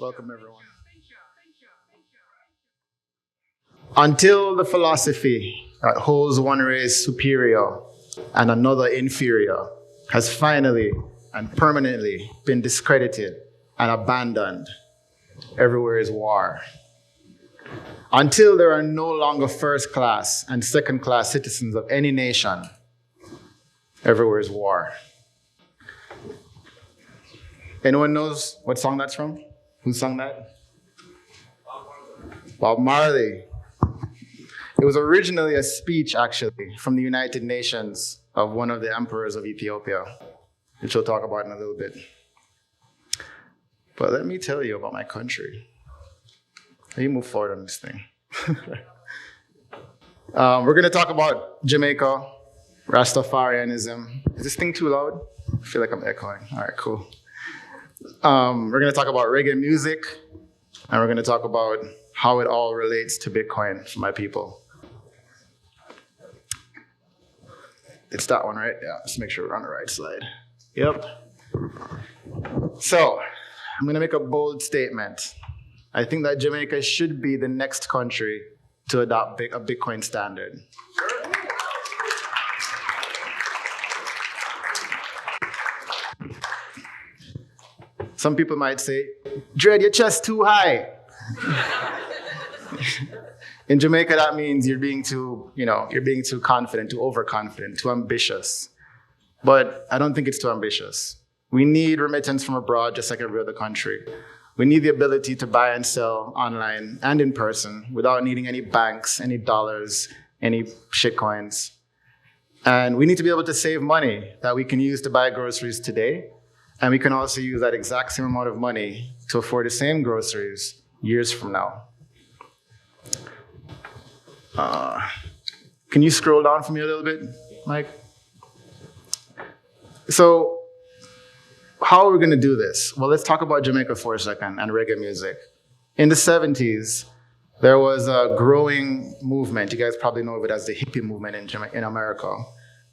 Welcome, everyone. Until the philosophy that holds one race superior and another inferior has finally and permanently been discredited and abandoned, everywhere is war. Until there are no longer first class and second class citizens of any nation, everywhere is war. Anyone knows what song that's from? Who sung that? Bob Marley. It was originally a speech, actually, from the United Nations of one of the emperors of Ethiopia, which we'll talk about in a little bit. But let me tell you about my country. Let me move forward on this thing. We're going to talk about Jamaica, Rastafarianism. Is this thing too loud? I feel like I'm echoing. All right, cool. We're going to talk about reggae music, and we're going to talk about how it all relates to Bitcoin for my people. It's that one, right? Yeah, let's make sure we're on the right slide. Yep. So, I'm going to make a bold statement. I think that Jamaica should be the next country to adopt a Bitcoin standard. Some people might say, Dred, your chest too high. In Jamaica, that means you're being too confident, too overconfident, too ambitious. But I don't think it's too ambitious. We need remittance from abroad just like every other country. We need the ability to buy and sell online and in person without needing any banks, any dollars, any shitcoins. And we need to be able to save money that we can use to buy groceries today. And we can also use that exact same amount of money to afford the same groceries years from now. Can you scroll down for me a little bit, Mike? So, how are we going to do this? Well, let's talk about Jamaica for a second and reggae music. In the 70s, there was a growing movement. You guys probably know of it as the hippie movement in America,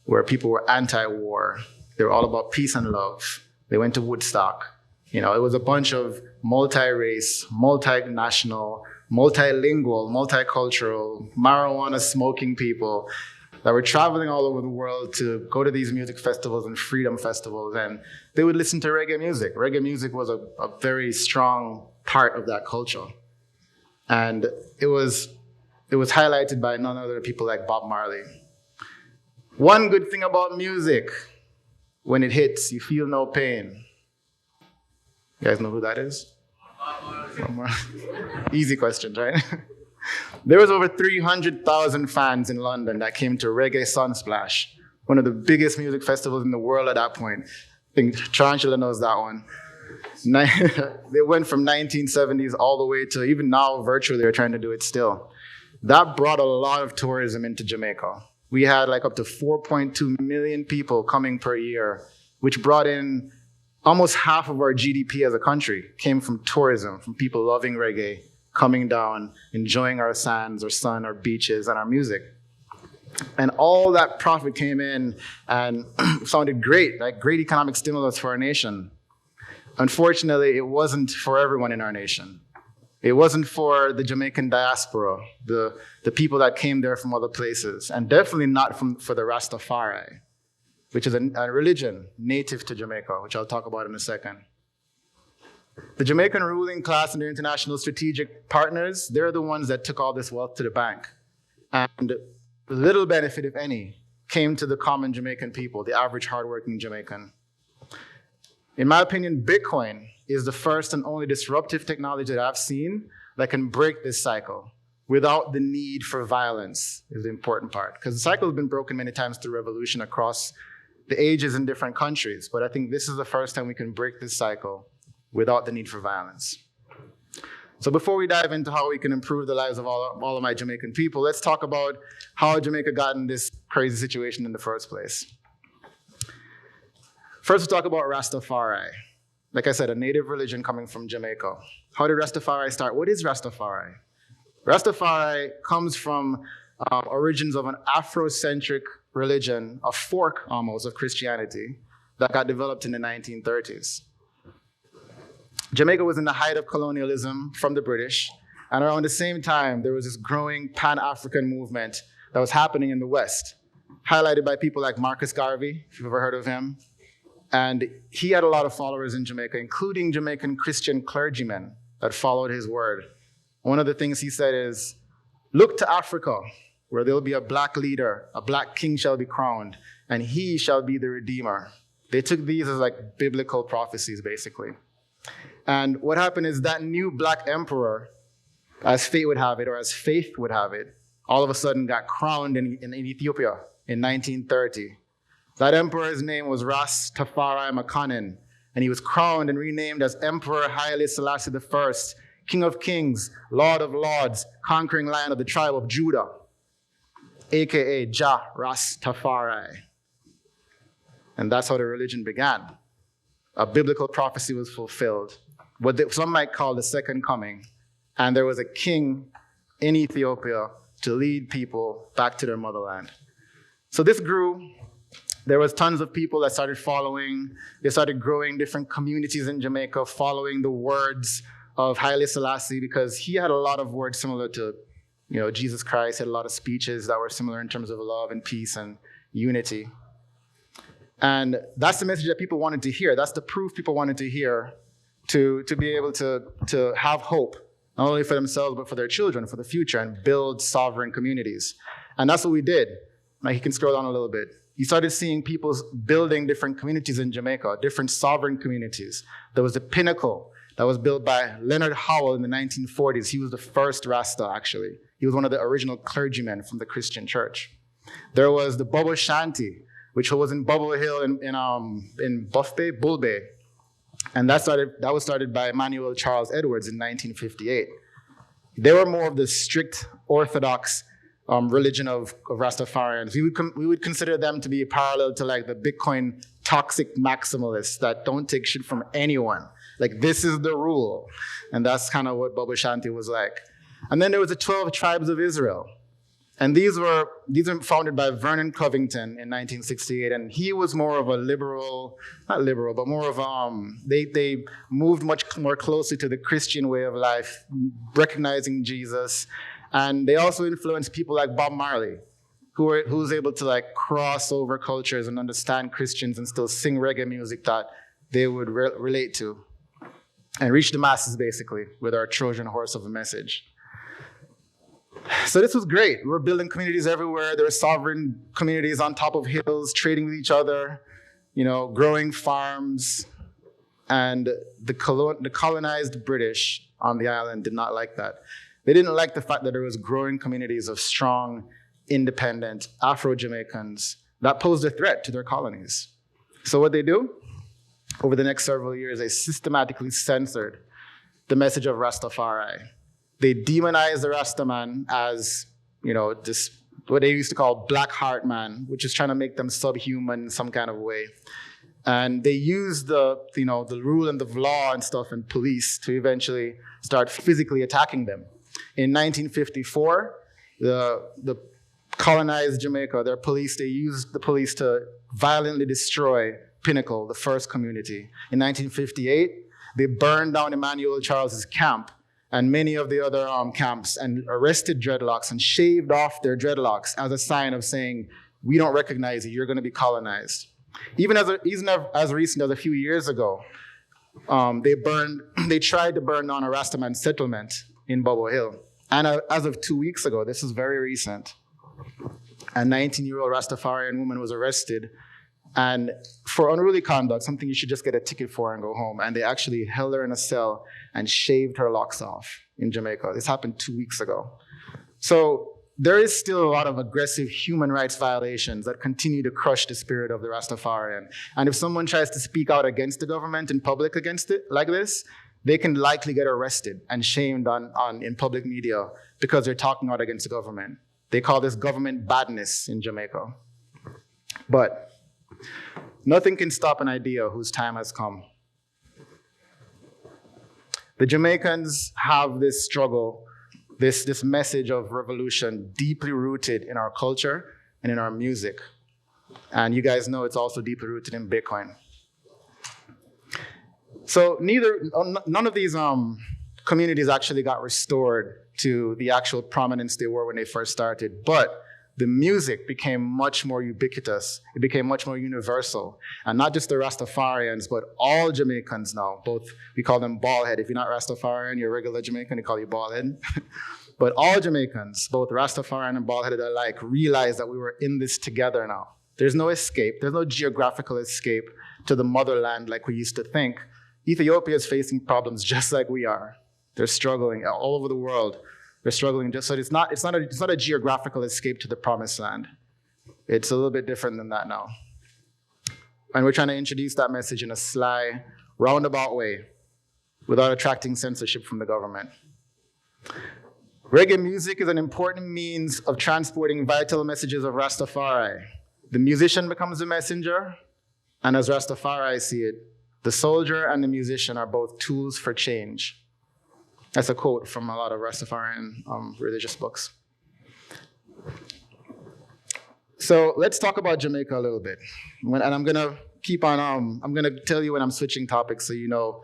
where people were anti-war. They were all about peace and love. They went to Woodstock. It was a bunch of multi-race, multinational, multilingual, multicultural, marijuana-smoking people that were traveling all over the world to go to these music festivals and freedom festivals, and they would listen to reggae music. Reggae music was a very strong part of that culture. And it was highlighted by none other people like Bob Marley. One good thing about music, when it hits, you feel no pain. You guys know who that is? Easy questions, right? There was over 300,000 fans in London that came to Reggae Sunsplash, one of the biggest music festivals in the world at that point. I think Tarantula knows that one. They went from 1970s all the way to even now virtually they're trying to do it still. That brought a lot of tourism into Jamaica. We had like up to 4.2 million people coming per year, which brought in almost half of our GDP as a country came from tourism, from people loving reggae, coming down, enjoying our sands, our sun, our beaches, and our music. And all that profit came in and sounded great, like great economic stimulus for our nation. Unfortunately, it wasn't for everyone in our nation. It wasn't for the Jamaican diaspora, the people that came there from other places, and definitely not for the Rastafari, which is a religion native to Jamaica, which I'll talk about in a second. The Jamaican ruling class and their international strategic partners, they're the ones that took all this wealth to the bank. And little benefit, if any, came to the common Jamaican people, the average hardworking Jamaican. In my opinion, Bitcoin is the first and only disruptive technology that I've seen that can break this cycle without the need for violence is the important part. Because the cycle has been broken many times through revolution across the ages in different countries. But I think this is the first time we can break this cycle without the need for violence. So before we dive into how we can improve the lives of all of my Jamaican people, let's talk about how Jamaica got in this crazy situation in the first place. First, we'll talk about Rastafari. Like I said, a native religion coming from Jamaica. How did Rastafari start? What is Rastafari? Rastafari comes from origins of an Afrocentric religion, a fork almost of Christianity, that got developed in the 1930s. Jamaica was in the height of colonialism from the British, and around the same time, there was this growing Pan-African movement that was happening in the West, highlighted by people like Marcus Garvey, if you've ever heard of him. And he had a lot of followers in Jamaica, including Jamaican Christian clergymen that followed his word. One of the things he said is, "Look to Africa, where there will be a black leader, a black king shall be crowned, and he shall be the redeemer." They took these as like biblical prophecies, basically. And what happened is that new black emperor, as fate would have it, or as faith would have it, all of a sudden got crowned in Ethiopia in 1930. That emperor's name was Ras Tafari Makanen, and he was crowned and renamed as Emperor Haile Selassie I, King of Kings, Lord of Lords, conquering lion of the tribe of Judah, aka Jah Ras Tafari. And that's how the religion began. A biblical prophecy was fulfilled, what some might call the second coming, and there was a king in Ethiopia to lead people back to their motherland. So this grew. There was tons of people that started following. They started growing different communities in Jamaica, following the words of Haile Selassie, because he had a lot of words similar to, Jesus Christ. He had a lot of speeches that were similar in terms of love and peace and unity. And that's the message that people wanted to hear. That's the proof people wanted to hear to be able to have hope, not only for themselves, but for their children, for the future, and build sovereign communities. And that's what we did. Like, you can scroll down a little bit. You started seeing people building different communities in Jamaica, different sovereign communities. There was the Pinnacle that was built by Leonard Howell in the 1940s. He was the first Rasta, actually. He was one of the original clergymen from the Christian church. There was the Bobo Shanty, which was in Bobo Hill in Bull Bay. And that was started by Emmanuel Charles Edwards in 1958. They were more of the strict Orthodox religion of Rastafarians. We would consider them to be parallel to like the Bitcoin toxic maximalists that don't take shit from anyone. Like, this is the rule. And that's kind of what Bobo Shanty was like. And then there was the 12 tribes of Israel. And these were founded by Vernon Covington in 1968, and he was more of a liberal, not liberal, but more of they moved much more closely to the Christian way of life, recognizing Jesus, and they also influenced people like Bob Marley, who was able to like cross over cultures and understand Christians and still sing reggae music that they would relate to, and reach the masses basically with our Trojan horse of a message. So this was great. We were building communities everywhere. There were sovereign communities on top of hills, trading with each other, growing farms. And the colonized British on the island did not like that. They didn't like the fact that there was growing communities of strong, independent Afro-Jamaicans that posed a threat to their colonies. So what they do? Over the next several years, they systematically censored the message of Rastafari. They demonized the Rastaman as, this what they used to call black heart man, which is trying to make them subhuman in some kind of way. And they used the rule and the law and stuff and police to eventually start physically attacking them. In 1954, the colonized Jamaica, they used the police to violently destroy Pinnacle, the first community. In 1958, they burned down Emmanuel Charles's camp and many of the other camps, and arrested dreadlocks and shaved off their dreadlocks as a sign of saying, we don't recognize you, you're going to be colonized. Even as recent as a few years ago, they tried to burn down a Rastaman settlement in Bobo Hill. And as of 2 weeks ago, this is very recent, a 19-year-old Rastafarian woman was arrested and for unruly conduct, something you should just get a ticket for and go home. And they actually held her in a cell and shaved her locks off in Jamaica. This happened 2 weeks ago. So there is still a lot of aggressive human rights violations that continue to crush the spirit of the Rastafarian. And if someone tries to speak out against the government in public against it like this, they can likely get arrested and shamed in public media because they're talking out against the government. They call this government badness in Jamaica. But nothing can stop an idea whose time has come. The Jamaicans have this struggle, this message of revolution deeply rooted in our culture and in our music. And you guys know it's also deeply rooted in Bitcoin. So none of these communities actually got restored to the actual prominence they were when they first started, but the music became much more ubiquitous. It became much more universal. And not just the Rastafarians, but all Jamaicans now. Both, we call them baldhead. If you're not Rastafarian, you're a regular Jamaican, they call you baldhead. But all Jamaicans, both Rastafarian and baldheaded alike, realized that we were in this together now. There's no escape. There's no geographical escape to the motherland like we used to think. Ethiopia is facing problems just like we are. They're struggling all over the world. They're struggling just so it's not a geographical escape to the promised land. It's a little bit different than that now. And we're trying to introduce that message in a sly, roundabout way without attracting censorship from the government. Reggae music is an important means of transporting vital messages of Rastafari. The musician becomes the messenger, and as Rastafari see it, the soldier and the musician are both tools for change. That's a quote from a lot of Rastafarian religious books. So let's talk about Jamaica a little bit. And I'm gonna keep on, I'm gonna tell you when I'm switching topics so you know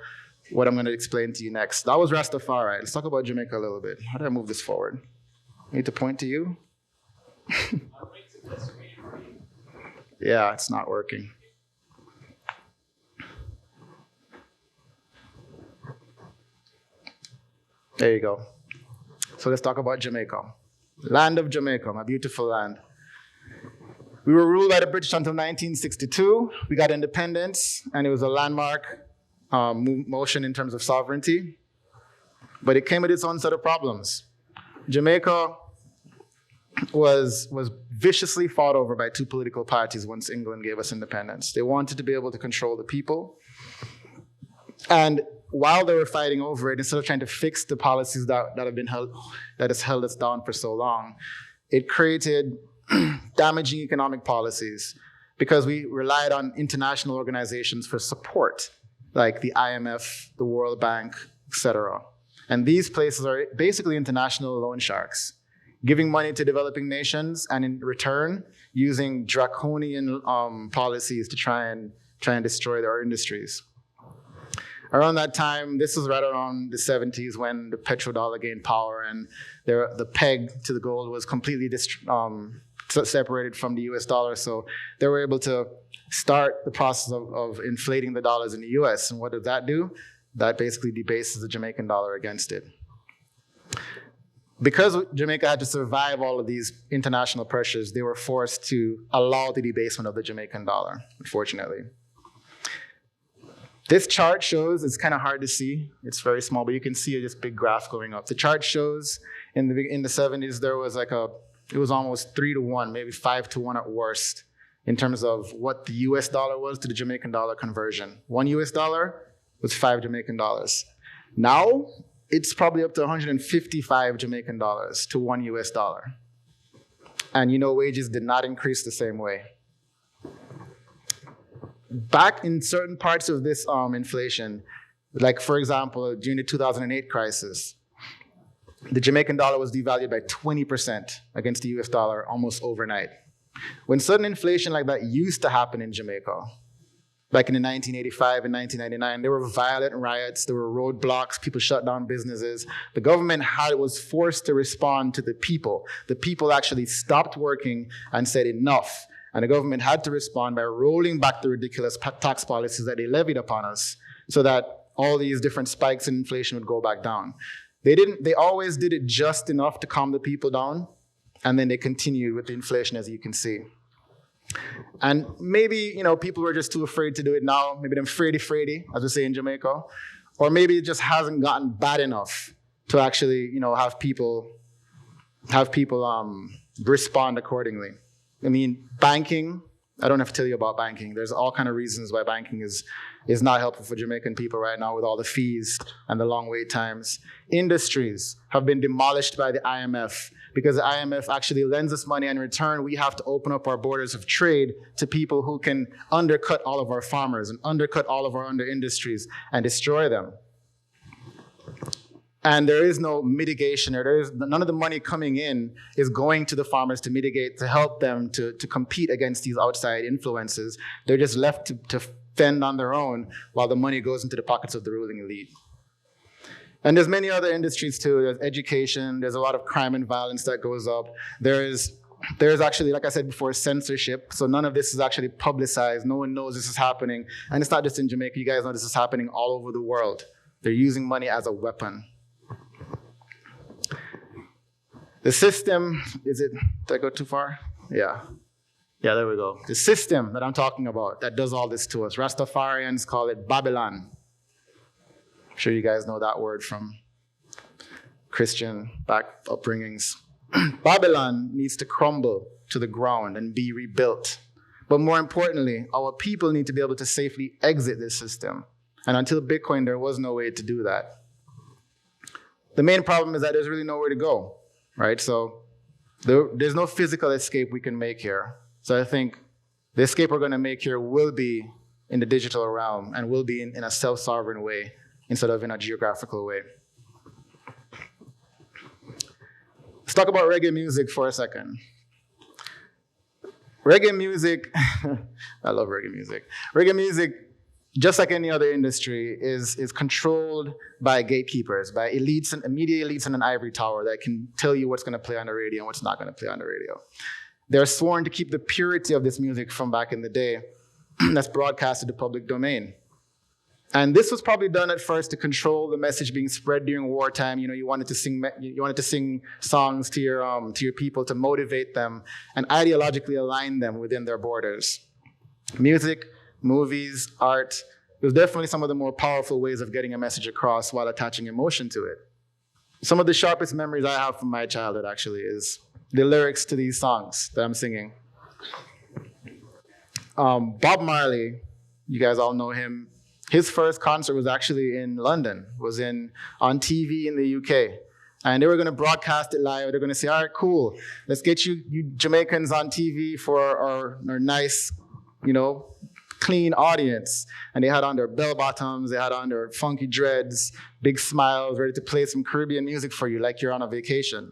what I'm gonna explain to you next. That was Rastafari. Let's talk about Jamaica a little bit. How do I move this forward? I need to point to you? Yeah, it's not working. There you go. So let's talk about Jamaica. Land of Jamaica, my beautiful land. We were ruled by the British until 1962. We got independence, and it was a landmark motion in terms of sovereignty. But it came with its own set of problems. Jamaica was viciously fought over by two political parties once England gave us independence. They wanted to be able to control the people. And while they were fighting over it, instead of trying to fix the policies that has held us down for so long, it created damaging economic policies because we relied on international organizations for support, like the IMF, the World Bank, etc. And these places are basically international loan sharks, giving money to developing nations and in return using draconian policies to try and destroy their industries. Around that time, this was right around the 70s when the petrodollar gained power and the peg to the gold was completely separated from the US dollar. So they were able to start the process of inflating the dollars in the US. And what did that do? That basically debases the Jamaican dollar against it. Because Jamaica had to survive all of these international pressures, they were forced to allow the debasement of the Jamaican dollar, unfortunately. This chart shows, it's kind of hard to see, it's very small, but you can see this big graph going up. The chart shows in the 70s, there was it was almost 3-to-1, maybe 5-to-1 at worst, in terms of what the US dollar was to the Jamaican dollar conversion. $1 US was 5 Jamaican dollars. Now, it's probably up to 155 Jamaican dollars to $1 US. And wages did not increase the same way. Back in certain parts of this inflation, like for example, during the 2008 crisis, the Jamaican dollar was devalued by 20% against the US dollar almost overnight. When sudden inflation like that used to happen in Jamaica, like in the 1985 and 1999, there were violent riots, there were roadblocks, people shut down businesses. The government was forced to respond to the people. The people actually stopped working and said enough. And the government had to respond by rolling back the ridiculous tax policies that they levied upon us so that all these different spikes in inflation would go back down. They always did it just enough to calm the people down, and then they continued with the inflation, as you can see. And maybe, people were just too afraid to do it now. Maybe they're fraidy, as we say in Jamaica. Or maybe it just hasn't gotten bad enough to actually, have people respond accordingly. I mean, banking, I don't have to tell you about banking. There's all kind of reasons why banking is not helpful for Jamaican people right now with all the fees and the long wait times. Industries have been demolished by the IMF because the IMF actually lends us money, and in return, we have to open up our borders of trade to people who can undercut all of our farmers and undercut all of our under-industries and destroy them. And there is no mitigation, or none of the money coming in is going to the farmers to mitigate, to help them to compete against these outside influences. They're just left to fend on their own while the money goes into the pockets of the ruling elite. And there's many other industries too. There's education. There's a lot of crime and violence that goes up. There's actually, like I said before, censorship. So none of this is actually publicized. No one knows this is happening. And it's not just in Jamaica. You guys know this is happening all over the world. They're using money as a weapon. The system, did I go too far? Yeah. Yeah, there we go. The system that I'm talking about that does all this to us. Rastafarians call it Babylon. I'm sure you guys know that word from Christian upbringings. Babylon needs to crumble to the ground and be rebuilt. But more importantly, our people need to be able to safely exit this system. And until Bitcoin, there was no way to do that. The main problem is that there's really nowhere to go, right? So there's no physical escape we can make here. So I think the escape we're going to make here will be in the digital realm and will be in a self-sovereign way instead of in a geographical way. Let's talk about reggae music for a second. Reggae music, I love reggae music. Reggae music, just like any other industry, is controlled by gatekeepers, by elites and media elites in an ivory tower that can tell you what's going to play on the radio and what's not going to play on the radio. They're sworn to keep the purity of this music from back in the day that's broadcast to the public domain. And this was probably done at first to control the message being spread during wartime. You know, you wanted to sing songs to your people to motivate them and ideologically align them within their borders. Music, movies, art, it was definitely some of the more powerful ways of getting a message across while attaching emotion to it. Some of the sharpest memories I have from my childhood, actually, is the lyrics to these songs that I'm singing. Bob Marley, you guys all know him. His first concert was actually in London, was on TV in the UK. And they were going to broadcast it live. They're going to say, all right, cool. Let's get you Jamaicans on TV for our nice, clean audience. And they had on their bell bottoms, they had on their funky dreads, big smiles, ready to play some Caribbean music for you like you're on a vacation.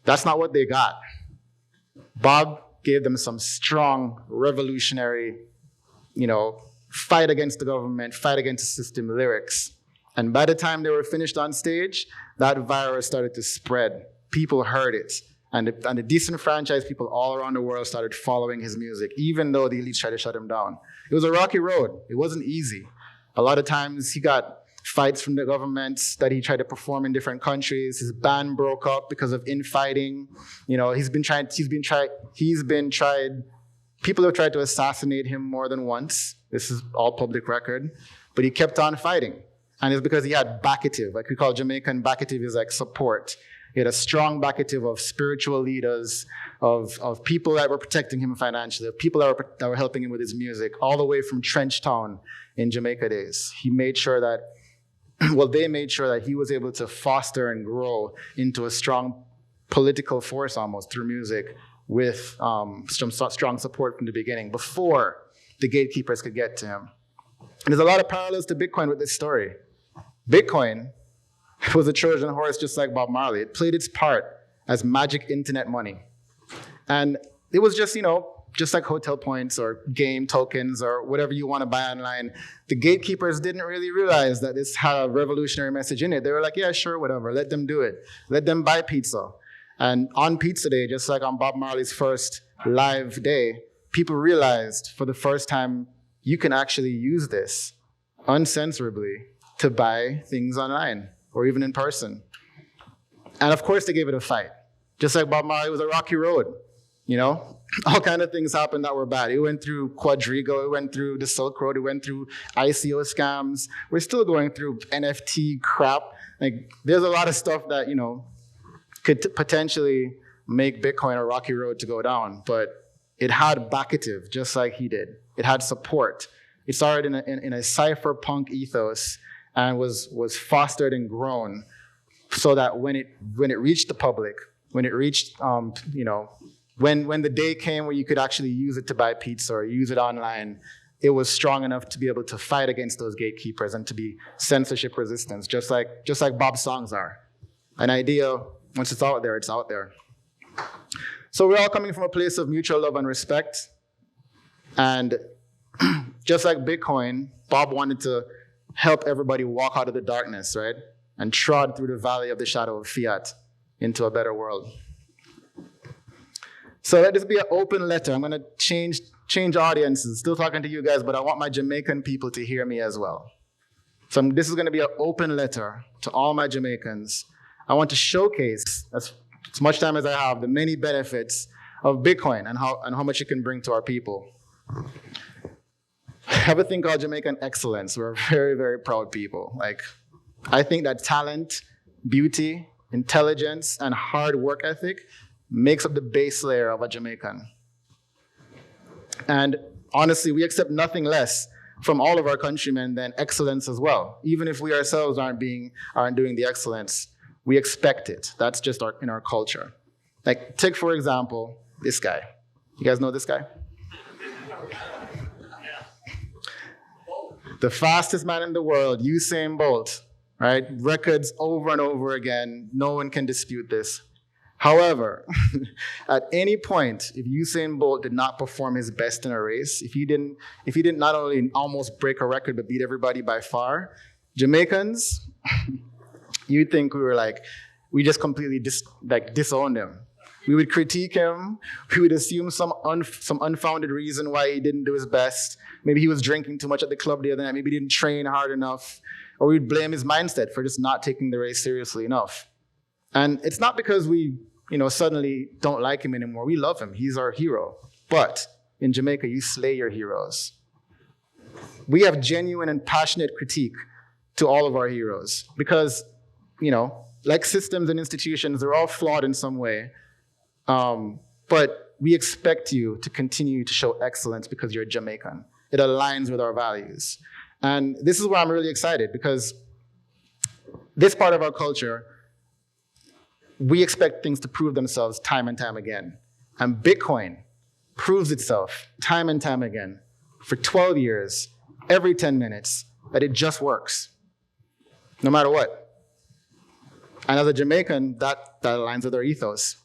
That's not what they got. Bob gave them some strong, revolutionary, fight against the government, fight against the system lyrics. And by the time they were finished on stage, that virus started to spread. People heard it. And the disenfranchised people all around the world started following his music, even though the elites tried to shut him down. It was a rocky road. It wasn't easy. A lot of times he got fights from the government that he tried to perform in different countries. His band broke up because of infighting. He's been tried. People have tried to assassinate him more than once. This is all public record. But he kept on fighting. And it's because he had backative. Like we call Jamaican backative is like support. He had a strong backative of spiritual leaders, of people that were protecting him financially, of people that were helping him with his music, all the way from Trenchtown in Jamaica days. They made sure that he was able to foster and grow into a strong political force almost through music with some strong support from the beginning, before the gatekeepers could get to him. And there's a lot of parallels to Bitcoin with this story. Bitcoin was a Trojan horse just like Bob Marley. It played its part as magic internet money. And it was just, just like hotel points or game tokens or whatever you want to buy online. The gatekeepers didn't really realize that this had a revolutionary message in it. They were like, yeah, sure, whatever. Let them do it. Let them buy pizza. And on Pizza Day, just like on Bob Marley's first live day, people realized for the first time, you can actually use this uncensorably to buy things online or even in person. And of course, they gave it a fight. Just like Bob Marley, it was a rocky road. All kind of things happened that were bad. It went through Quadriga, it went through the Silk Road, it went through ICO scams. We're still going through NFT crap. Like, there's a lot of stuff that, could potentially make Bitcoin a rocky road to go down, but it had backative, just like he did. It had support. It started in a cypherpunk ethos and was fostered and grown so that when it reached the public, when it reached, when the day came where you could actually use it to buy pizza or use it online, it was strong enough to be able to fight against those gatekeepers and to be censorship resistant, just like Bob's songs are. An idea, once it's out there, it's out there. So we're all coming from a place of mutual love and respect. And just like Bitcoin, Bob wanted to help everybody walk out of the darkness, right? And trod through the valley of the shadow of fiat into a better world. So let this be an open letter. I'm going to change audiences. Still talking to you guys, but I want my Jamaican people to hear me as well. So this is going to be an open letter to all my Jamaicans. I want to showcase, as much time as I have, the many benefits of Bitcoin and how much it can bring to our people. I have a thing called Jamaican excellence. We're a very, very proud people. Like, I think that talent, beauty, intelligence, and hard work ethic makes up the base layer of a Jamaican. And honestly, we accept nothing less from all of our countrymen than excellence as well. Even if we ourselves aren't doing the excellence, we expect it. That's just in our culture. Like, take for example, this guy. You guys know this guy? The fastest man in the world, Usain Bolt, right? Records over and over again. No one can dispute this. However, at any point, if Usain Bolt did not perform his best in a race, if he didn't not only almost break a record but beat everybody by far, Jamaicans, you'd think we just completely disowned him. We would critique him. We would assume some unfounded reason why he didn't do his best. Maybe he was drinking too much at the club the other night. Maybe he didn't train hard enough. Or we'd blame his mindset for just not taking the race seriously enough. And it's not because we suddenly don't like him anymore. We love him. He's our hero. But in Jamaica, you slay your heroes. We have genuine and passionate critique to all of our heroes because, like systems and institutions, they're all flawed in some way. But we expect you to continue to show excellence because you're Jamaican. It aligns with our values. And this is why I'm really excited, because this part of our culture, we expect things to prove themselves time and time again. And Bitcoin proves itself time and time again for 12 years, every 10 minutes, that it just works, no matter what. And as a Jamaican, that aligns with our ethos.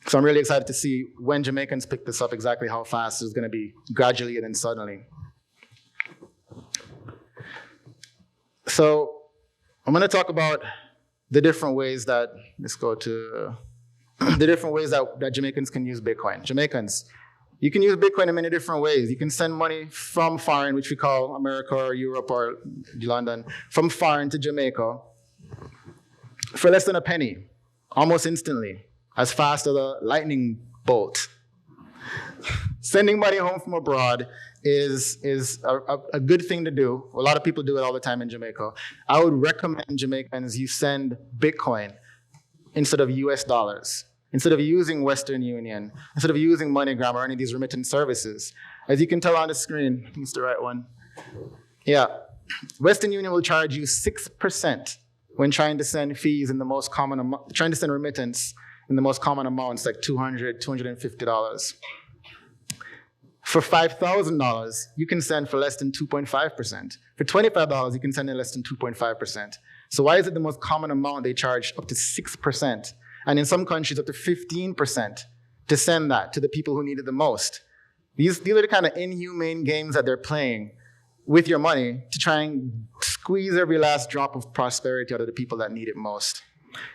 So I'm really excited to see when Jamaicans pick this up exactly how fast it's going to be, gradually and then suddenly. So I'm going to talk about the different ways that, that Jamaicans can use Bitcoin. Jamaicans, you can use Bitcoin in many different ways. You can send money from foreign, which we call America or Europe or London, from foreign to Jamaica for less than a penny, almost instantly, as fast as a lightning bolt. Sending money home from abroad is a good thing to do. A lot of people do it all the time in Jamaica. I would recommend Jamaicans you send Bitcoin instead of US dollars, instead of using Western Union, instead of using MoneyGram or any of these remittance services. As you can tell on the screen, I think it's the right one. Yeah, Western Union will charge you 6% when trying to send fees in the most common amount, trying to send remittance in the most common amounts like $200, $250. For $5,000, you can send for less than 2.5%. For $25, you can send in less than 2.5%. So why is it the most common amount they charge up to 6%? And in some countries, up to 15% to send that to the people who need it the most. These are the kind of inhumane games that they're playing with your money to try and squeeze every last drop of prosperity out of the people that need it most.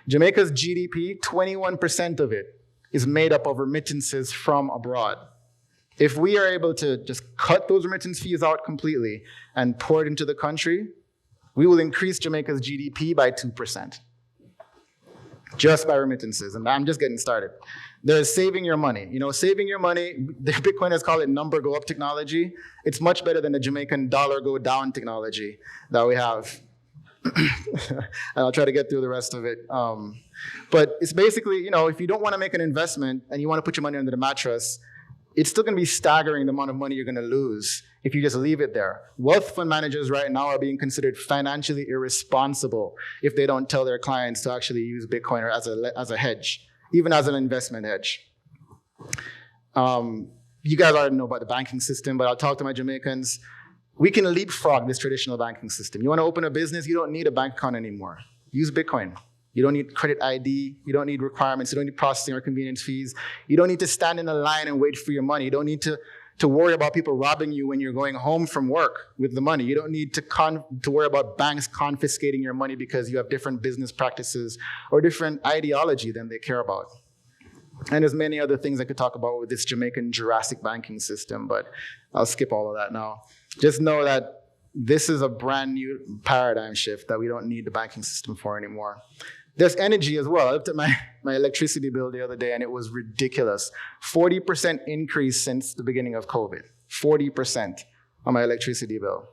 Jamaica's GDP, 21% of it is made up of remittances from abroad. If we are able to just cut those remittance fees out completely and pour it into the country, we will increase Jamaica's GDP by 2%. Just by remittances, and I'm just getting started. There's saving your money. Saving your money, the Bitcoiners call it number go up technology. It's much better than the Jamaican dollar go down technology that we have. And I'll try to get through the rest of it. But it's basically, if you don't want to make an investment and you want to put your money under the mattress, it's still going to be staggering the amount of money you're going to lose if you just leave it there. Wealth fund managers right now are being considered financially irresponsible if they don't tell their clients to actually use Bitcoin as a hedge, even as an investment hedge. You guys already know about the banking system, but I'll talk to my Jamaicans. We can leapfrog this traditional banking system. You want to open a business, you don't need a bank account anymore. Use Bitcoin. You don't need credit ID. You don't need requirements. You don't need processing or convenience fees. You don't need to stand in a line and wait for your money. You don't need to to worry about people robbing you when you're going home from work with the money. You don't need to worry about banks confiscating your money because you have different business practices or different ideology than they care about. And there's many other things I could talk about with this Jamaican Jurassic banking system, but I'll skip all of that now. Just know that this is a brand new paradigm shift that we don't need the banking system for anymore. There's energy as well. I looked at my electricity bill the other day and it was ridiculous. 40% increase since the beginning of COVID. 40% on my electricity bill.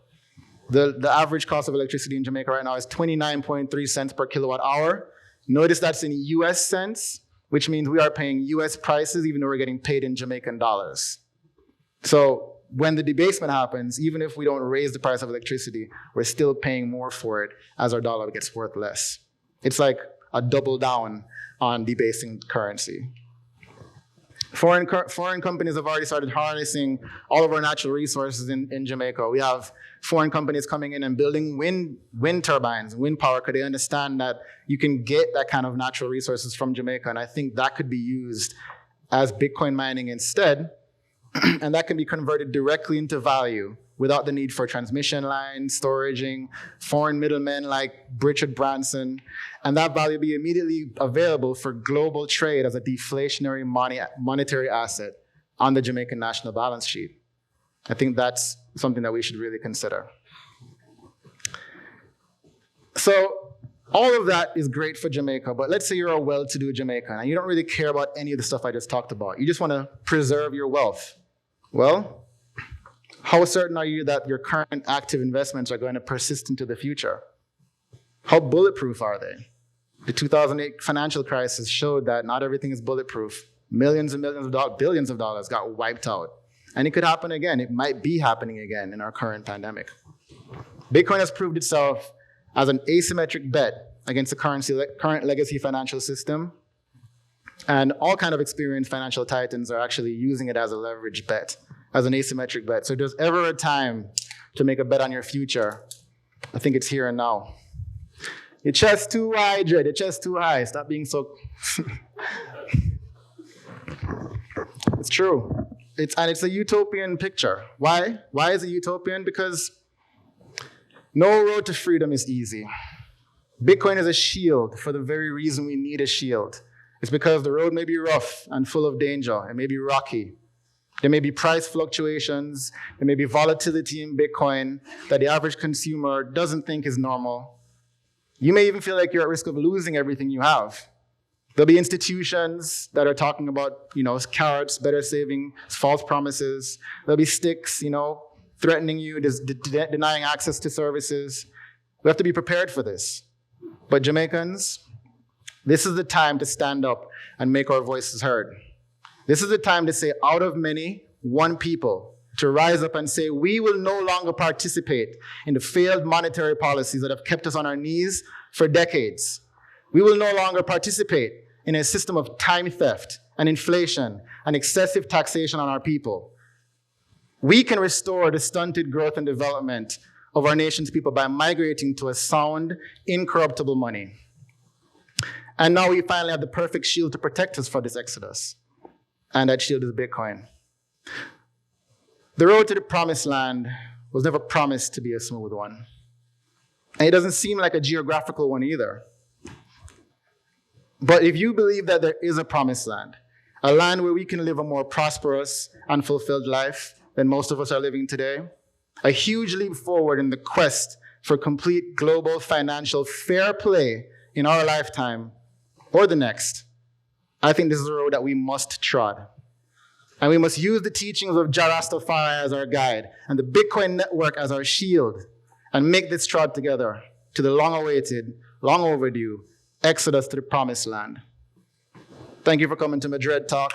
The average cost of electricity in Jamaica right now is 29.3 cents per kilowatt hour. Notice that's in US cents, which means we are paying US prices even though we're getting paid in Jamaican dollars. So when the debasement happens, even if we don't raise the price of electricity, we're still paying more for it as our dollar gets worth less. It's like a double down on debasing currency. Foreign companies have already started harnessing all of our natural resources in Jamaica. We have foreign companies coming in and building wind turbines, wind power, because they understand that you can get that kind of natural resources from Jamaica. And I think that could be used as Bitcoin mining instead. And that can be converted directly into value without the need for transmission lines, storaging, foreign middlemen like Richard Branson, and that value be immediately available for global trade as a deflationary monetary asset on the Jamaican national balance sheet. I think that's something that we should really consider. So all of that is great for Jamaica, but let's say you're a well-to-do Jamaican and you don't really care about any of the stuff I just talked about. You just want to preserve your wealth. Well, how certain are you that your current active investments are going to persist into the future? How bulletproof are they? The 2008 financial crisis showed that not everything is bulletproof. Millions and millions of dollars, billions of dollars got wiped out. And it could happen again. It might be happening again in our current pandemic. Bitcoin has proved itself as an asymmetric bet against the current legacy financial system. And all kind of experienced financial titans are actually using it as a leverage bet, as an asymmetric bet. So if there's ever a time to make a bet on your future, I think it's here and now. Your chest too high, Dred. Your chest too high. Stop being so... It's true. It's a utopian picture. Why? Why is it utopian? Because no road to freedom is easy. Bitcoin is a shield for the very reason we need a shield. It's because the road may be rough and full of danger. It may be rocky. There may be price fluctuations. There may be volatility in Bitcoin that the average consumer doesn't think is normal. You may even feel like you're at risk of losing everything you have. There'll be institutions that are talking about, carrots, better saving, false promises. There'll be sticks, threatening you, denying access to services. We have to be prepared for this. But Jamaicans, this is the time to stand up and make our voices heard. This is the time to say, out of many, one people, to rise up and say, we will no longer participate in the failed monetary policies that have kept us on our knees for decades. We will no longer participate in a system of time theft and inflation and excessive taxation on our people. We can restore the stunted growth and development of our nation's people by migrating to a sound, incorruptible money. And now we finally have the perfect shield to protect us for this exodus. And that shield is Bitcoin. The road to the promised land was never promised to be a smooth one. And it doesn't seem like a geographical one either. But if you believe that there is a promised land, a land where we can live a more prosperous and fulfilled life than most of us are living today, a huge leap forward in the quest for complete global financial fair play in our lifetime or the next, I think this is a road that we must trod. And we must use the teachings of Jah Rastafari as our guide and the Bitcoin network as our shield and make this trod together to the long-awaited, long-overdue exodus to the promised land. Thank you for coming to my Dread Talk.